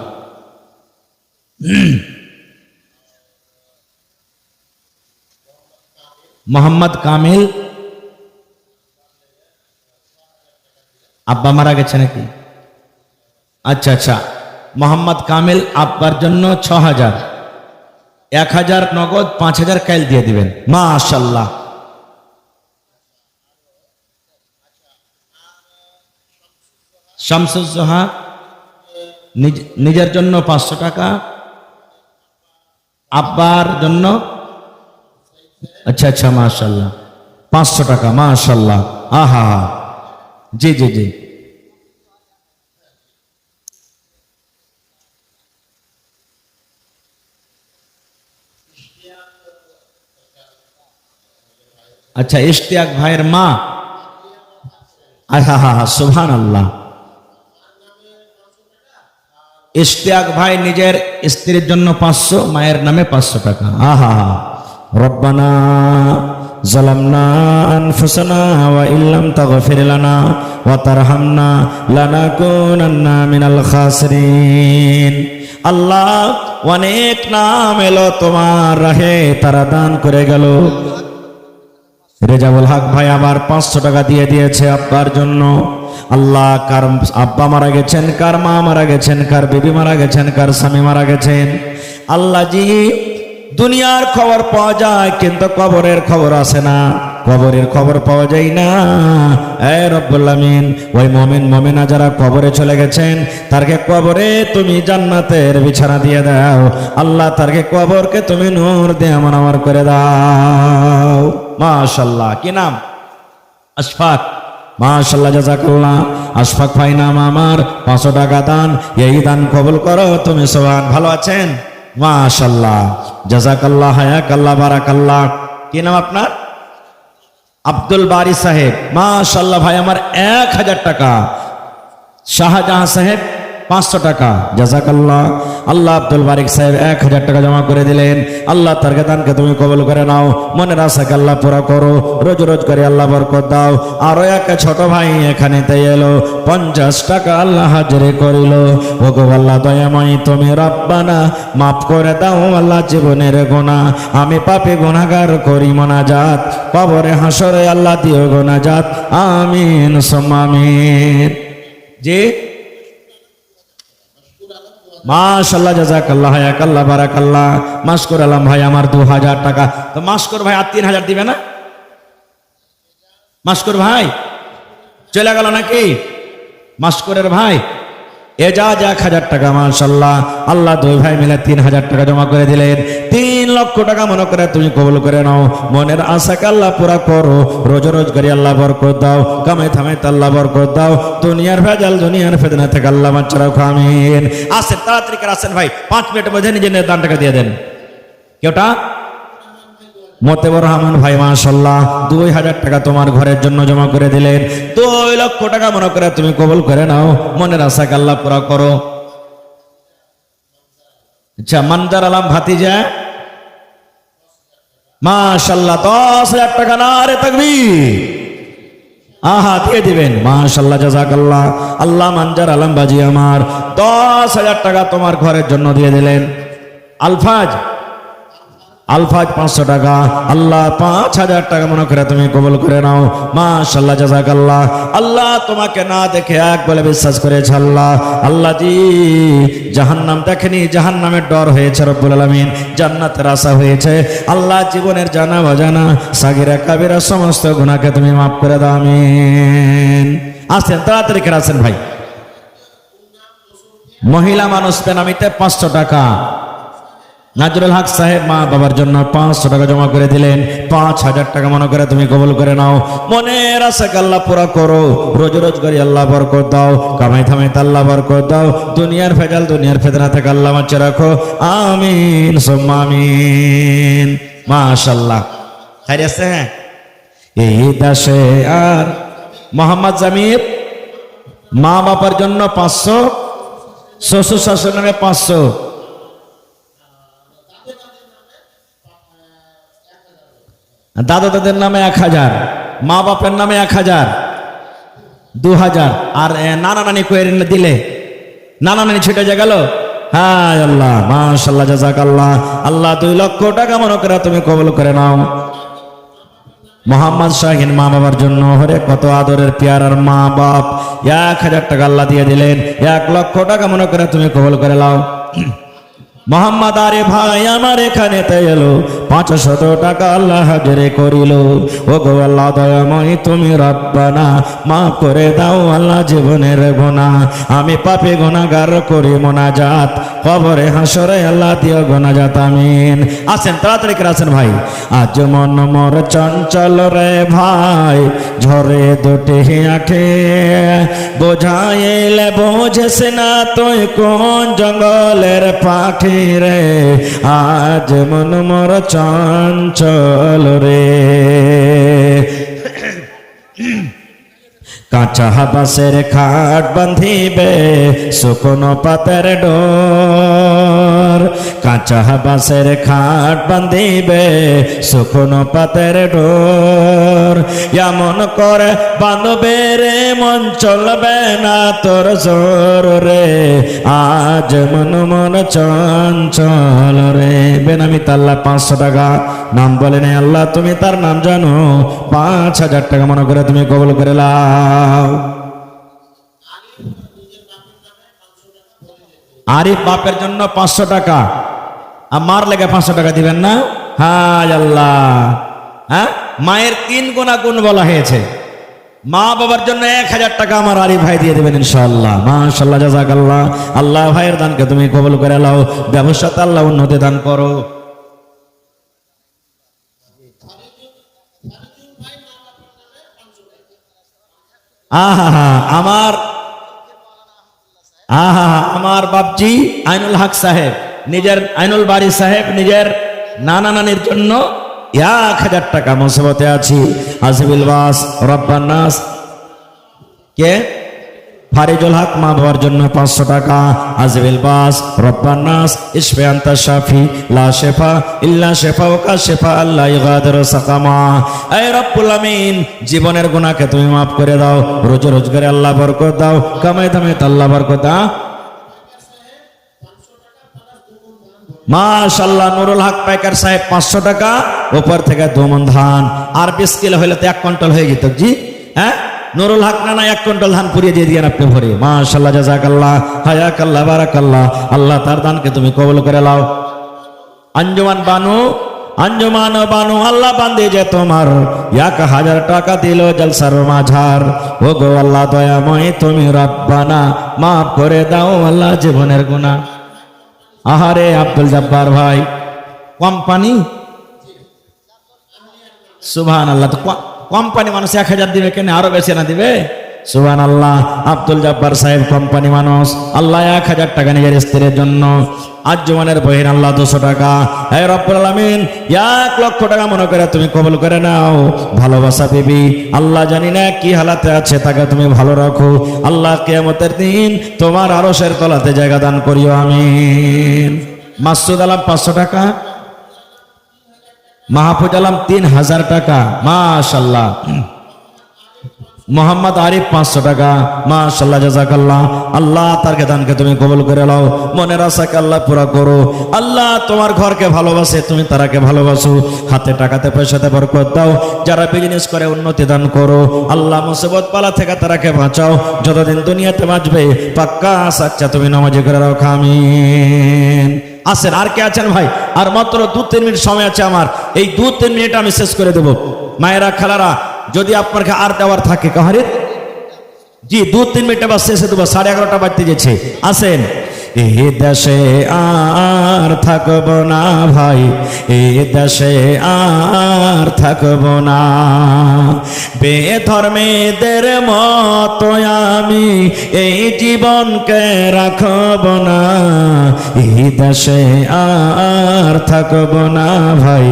মোহাম্মদ কামিল, আব্বা মারা গেছে নাকি? আচ্ছা আচ্ছা, মোহাম্মদ কামিল আব্বার জন্য 6000, 1000 নগদ, 5000 কাইল দিয়ে দিবেন, মাশাআল্লাহ। শামসুজ্জোহা নিজের জন্য 500 টাকা, আব্বার জন্য, আচ্ছা আচ্ছা, মাশাআল্লাহ, 500 টাকা, মাশাআল্লাহ। আহা, জি জি জি। আচ্ছা, ইশতিয়াক ভাইয়ের মা, আহা হা হা, সুবহানাল্লাহ। ইশতিয়াক ভাই নিজের স্ত্রীর জন্য 500, মায়ের নামে 500 টাকা। আহা, রব্বানা যালামনা আনফুসানা ওয়া ইল্লাম তাগফির লানা ওয়া তারহামনা লানাকুনান্না মিনাল খাসিরিন। আল্লাহ, অনেক নাম এলো তোমার রাহে, তারা দান করে গেল। রেজাউল হক ভাই আবার 500 টাকা দিয়ে দিয়েছে আব্বার জন্য। আল্লাহ, কার আব্বা মারা গেছেন, কার মা মারা গেছেন, কার বিবি মারা গেছেন, কার স্বামী মারা গেছেন। আল্লাহ জি, দুনিয়ার খবর পাওয়া যায় কিন্তু কবরের খবর আসে না, কবরের খবর পাওয়া যায় না। এ রব্বুল আমিন, ওই মুমিন মুমিনা যারা কবরে চলে গেছেন, তারকে কবরে তুমি জান্নাতের বিছানা দিয়ে দাও। আল্লাহ, তারকে কবরকে তুমি নূর দিয়ে আমার করে দাও। মাশাআল্লাহ। কি নাম? আশফাক, মাশাআল্লাহ, জাযাকাল্লাহ। আশফাক ভাই নাম আমার, 500 টাকা দান, এই দান কবুল করো তুমি। সুবহান, ভালো আছেন? মাশাআল্লাহ, জাযাকাল্লাহ, হায়াকাল্লাহ, বারাকাল্লাহ। কি নাম আপনার? আব্দুল বারি সাহেব, মাশাআল্লাহ ভাই আমার 1000 টাকা। শাহজাহান সাহেব 500 টাকা, জাযাকাল্লাহ। আল্লাহ আব্দুল বারিক সাহেব 1000 টাকা জমা করে দিলেন। আল্লাহ তার দানকে তুমি কবুল করে নাও, মনের আশাকে আল্লাহ পুরা করো, রোজ রোজ করে আল্লাহ বরকত দাও। আরো এক ছোট ভাই এখানেতে এলো, 50 টাকা আল্লাহ হাজির করিল। ওগো আল্লাহ দয়াময় তুমি রব্বানা, মাফ করে দাও আল্লাহ জীবনের গুনাহ। আমি পাপী গুনাহগার করি মোনাজাত, কবরে হাসরে আল্লাহ দিও গুনাজাত। আমিন সুম্মা আমিন। জি, মাশাআল্লাহ, জাযাকাল্লাহ, হায়াকাল্লাহ, বারাকাল্লাহ। মাশকুর আলম ভাই আমার 2000 টাকা। তো মাশকুর ভাই আর 3000 দিবে না? মাশকুর ভাই চলে গেল নাকি? মাশকুরের ভাই এজাজ 1000 টাকা, মাশাআল্লাহ। আল্লাহ দুই ভাই মিলে 3000 টাকা জমা করে দিলেন। 3 লক্ষ টাকা মনে করে তুমি কবুল করে নাও, মনের আশাকে আল্লাহ পুরা করো, রোজ রোজ করে আল্লাহ বরকত দাও, কামে থামে আল্লাহ বরকত দাও, দুনিয়ার ভেজাল দুনিয়ার ফিতনা থেকে আল্লাহ বাঁচিয়ে রাখো। আমিন। আসেন, তাড়াতাড়ি করে আসেন ভাই, 5 মিনিটের মধ্যে নিজের দান টাকা দিয়ে দেন। কেউটা মতেবর রহমান ভাই, মাশাআল্লাহ, 2000 টাকা তোমার ঘরের জন্য জমা করে দিলেন। 2 লক্ষ টাকা মনে করে তুমি কবুল করে নাও, মনের আশাকে আল্লাহ পুরা করো। আচ্ছা, মনজার আলম ভাতিজা, মাশাআল্লাহ, 10,000 টাকা। নারে তাকবীর। আহা, দিয়ে দিবেন, মাশাআল্লাহ, জাযাকাল্লাহ। আল্লাহ মনজার আলম বাজি আমার 10,000 টাকা তোমার ঘরের জন্য দিয়ে দিলেন। আলফাজ 500 টাকা। আল্লাহ 5000 টাকা মনে করে তুমি কবুল করে নাও, মাশাআল্লাহ, জাযাকাল্লাহ। আল্লাহ তোমাকে না দেখে এক বলে বিশ্বাস করেছে আল্লাহ। আল্লাহ জি, জাহান্নাম দেখেনি, জাহান্নামের ডর হয়েছে রব্বুল আলামিন, জান্নাতের আশা হয়েছে। আল্লাহ জীবনের জানা অজানা সাগিরা কাবিরা সমস্ত গুনাহকে তুমি মাফ করে দাও। আমিন। আসেন, তাড়াতাড়ি করে আসেন ভাই। মহিলা মানুষ পেনামিতে 500 টাকা। নাজরুল হক সাহেব মা বাবার জন্য 500 টাকা জমা করে দিলেন। 5000 টাকা মনে করে তুমি কবুল করে নাও। মনের আশাকে আল্লাহ পুরা করো। রোজ রোজগারি আল্লাহ বরকত দাও, কামাই থামাইতে আল্লাহ বরকত দাও, দুনিয়ার ভেজাল দুনিয়ার ফিতনা থেকে আল্লাহ বাঁচিয়ে রাখো। আমিন সুম্মা আমিন। মাশাআল্লাহ খাইর আছে। হ্যাঁ, এই দাসে আর মোহাম্মদ জামির মা বাবার জন্য 500, শ্বশুর শাশুড়ির নামে 500, দাদা দাদের নামে 1000, মা বাপের নামে 1000, 2000, আর নানা নানি কয়ে দিলে নানা নানি ছুটে যা গেল। হ্যাঁ আল্লাহ মাশাআল্লাহ জাযাকাল্লাহ। আল্লাহ 2 লক্ষ টাকা মনে করে তুমি কবুল করে নাও। মোহাম্মদ শাহিন মা বাবার জন্য হরে কত আদরের পেয়ারার মা বাপ 1000 টাকা আল্লাহ দিয়ে দিলেন। 1 লক্ষ টাকা মনে করে তুমি কবুল করে নাও। মোহাম্মদ আরে ভাই আমার এখানে এলো 500 টাকা আল্লাহ হাজিরে করিল। ও গো আল্লাহ দয়াময় তুমি রব্বানা মাফ করে দাও আল্লাহ জীবনের গুনাহ। আমি পাপী গুনাহগার করি মোনাজাত, কবরে হাসরে আল্লাহ দিও গুনাহজাত। আমিন। আসেন তাড়াতাড়ি করে আসেন ভাই। আজ মন মোর চঞ্চল রে ভাই, ঝরে দুটি আঁখে বোঝাইলে বোঝেস না তুই কোন জঙ্গলের পাখি রে। আজ মন মোর চঞ্চল রে। কাঁচা বাঁশের খাট বাঁধিবে শুকনো পাতের ডোর। কাঁচা বাঁশের খাট বাঁধিবে শুকনো পাতের ডোর। এমন করে বাঁধবে রে মন চলবে না তোর জোর রে। আজ মন মন চঞ্চল রে। বেনামি তাল্লা 500 টাকা নাম বলে নেই আল্লাহ তুমি তার নাম জানো। 5000 টাকা মনে করে তুমি কবুল করে লাও। আরিফ বাপের জন্য 500 টাকা, আমার লেগে 500 টাকা দিবেন না? হায় আল্লাহ। হ্যাঁ, মায়ের 3 গুণা গুণ বলা হয়েছে। মা বাবার জন্য 1000 টাকা আমার আরিফ ভাই দিয়ে দেবেন ইনশাআল্লাহ। মাশাআল্লাহ জাযাকাল্লাহ। আল্লাহ ভাইয়ের দানকে তুমি কবুল করে নাও। ব্যবসাতে আল্লাহ উন্নতি দান করো। আমার বাপজি আইনুল হক সাহেব নিজের আইনুল বাড়ি সাহেব নিজের নানা নানির জন্য 1000 টাকা মুসিবতে আছি। আসিফুল বাস রব্বান্নাস কে ফারিজুল হক মা বাবার জন্য 500 টাকা। আজবিল বাস রব্বান্নাস ইশফি আনতা শাফি লা শিফা ইল্লা শিফাউকা শিফা আল্লাহ ইগাদিরু সাকামা। এই রব্বুল আমিন জীবনের গুনাহকে তুমি maaf করে দাও। রোজ রোজগারে আল্লাহ বরকত দাও, কামাই দামে আল্লাহ বরকত দাও। মাশাআল্লাহ নুরুল হক পাইকার সাহেব 500 টাকা, উপর থেকে 2 মণ ধান। আর 20 কিলো হইলে তো 1 কুইন্টাল হয়ে যেত জি। হ্যাঁ, নুরুল হক নানা 1 কুইন্টাল ধান পুড়িয়ে দিয়ে দিয়েন আপনি ভরে। মাশাআল্লাহ জাযাকাল্লাহ হায়াকাল্লাহ বারাকাল্লাহ। আল্লাহ তার দানকে তুমি কবুল করে নাও। আঞ্জুমান বানু আল্লাহ বান্দে যে তোমার 1000 টাকা দিল জলসার মাঝার। ও গো আল্লাহ দয়াময় তুমি রব্বানা maaf করে দাও আল্লাহ জীবনের গুনাহ। আহারে আব্দুল জব্বার ভাই কোম্পানি সুবহানাল্লাহ। তো কোম্পানি মানুষ 1000 দিবে কেন, আরো বেশি না দিবে? সুবহানাল্লাহ। আব্দুল জব্বার সাহেব কোম্পানি মানুষ। আল্লাহ 1000 টাকা নিজের স্ত্রীর জন্য। আঞ্জুমানের বহিন আল্লাহ 200 টাকা। হে রব্বুল আলামিন 1 লক্ষ টাকা মনে করে তুমি কবুল করে নাও। ভালোবাসা বিবি আল্লাহ জানি না কি হালাতে আছে, তাকে তুমি ভালো রাখো আল্লাহ। কিয়ামতের দিন তোমার আরশের তলাতে জায়গা দান করিও আমিন। মাসুদ আলম 500 টাকা। মাহফুজ আলম 3000 টাকা। মাশাআল্লাহ। মোহাম্মদ আরিফ 500 টাকা। মাশাআল্লাহ জাযাকাল্লাহ। আল্লাহ তার দানকে তুমি কবুল করে নাও। মনের আশাকে আল্লাহ পুরা করো। আল্লাহ তোমার ঘরকে ভালোবাসে, তুমি তারাকে ভালোবাসো। হাতে টাকাতে পয়সাতে বরকত দাও। যারা বিজনেস করে উন্নতি দান করো আল্লাহ। মুসিবত পালা থেকে তারাকে বাঁচাও। যতদিন দুনিয়াতে বাঁচবে পাক্কা সাচ্চা তুমি নামাজি করে রাখো আমিন। আসেন আর কে আছেন ভাই? আর মাত্র 2-3 মিনিট সময় আছে আমার। এই 2-3 মিনিট আমি শেষ করে দেব। মায়েরা খালারা যদি আপনাকে আর দেওয়ার থাকে কাহারে জি 2-3 মিনিট আবার শেষে দেবো। 11:30 বাজতে গেছে। আসেন এই দেশে আর থাকব না ভাই, এই দেশে আর থাকব না। বেধর্মীদের মতো আমি এই জীবনকে রাখব না, এই দেশে আর থাকব না ভাই,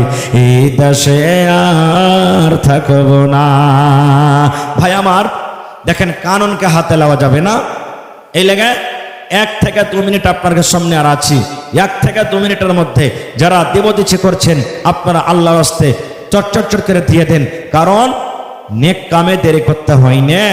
এই দেশে আর থাকব না। ভাই আমার দেখেন, কানুনকে হাতে নেওয়া যাবে না। এই লেগে 1 থেকে 2 মিনিট আপনার সামনে আর আছি। 1 থেকে 2 মিনিটের মধ্যে যারা দেবদিচ্ছে করছেন আপনারা আল্লাহর রাস্তে চট করে দিয়ে দেন, কারণ নেক কামে দেরি করতে হয় না।